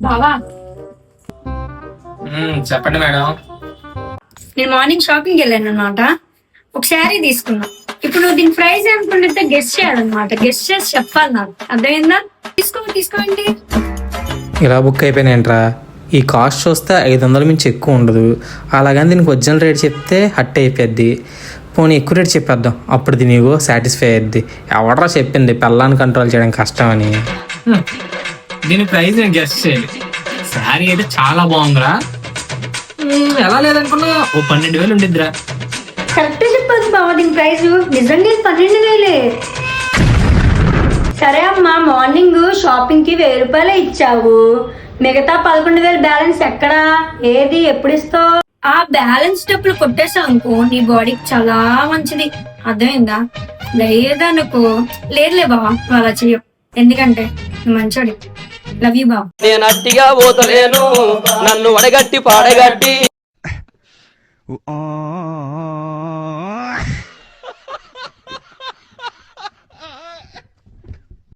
బావా చెప్పండి మేడం. నేను మార్నింగ్ షాపింగ్ వెళ్ళాను అనమాట. ఒక శారీ తీసుకున్నా. ఇప్పుడు నువ్వు దీని ప్రైస్ ఎంత గెస్ట్ చేయాలన్నమాట. గెస్ట్ చేసి చెప్పాలి నాకు, అర్థమైందా? తీసుకోండి. ఇలా బుక్ అయిపోయినాయంట్రా. ఈ కాస్ట్ చూస్తే 500 మించి ఎక్కువ ఉండదు. అలాగని దీనికి ఒరిజినల్ రేట్ చెప్తే హట్ అయిపోద్ది. పోనీ ఎక్కువ రేట్ చెప్పేద్దాం, అప్పుడు దీని సాటిస్ఫై అయ్యిద్ది. ఎవడరా చెప్పింది పిల్లాన్ని కంట్రోల్ చేయడం కష్టం అని? దీని ప్రైస్ నేను గెస్ట్ చేయాలి. శారీ అయితే చాలా బాగుందిరా. ఎలా లేదనుకున్నా ఓ 12,000 ఉండిద్దిరా. కరెక్ట్ చెప్పదు బావ, దీని ప్రైస్ నిజంగా 12,000. సరే అమ్మా, మార్నింగ్ షాపింగ్ కి 1000 రూపాయలే ఇచ్చావు. మిగతా 11,000 బ్యాలెన్స్ ఎక్కడా? ఏది ఎప్పుడు ఇస్తావు? ఆ బ్యాలెన్స్ డబ్బులు కొట్టేసావు అనుకో, నీ బాడీకి చాలా మంచిది, అర్థమైందా? లేదనుకో, లేదులే బావా, నువ్వు అలా చెయ్యవు. ఎందుకంటే నువ్వు మంచోడి. లవ్ యూ బావ. నేను అట్టిగా పోతలేను, నన్ను వడగట్టి పాడగట్టి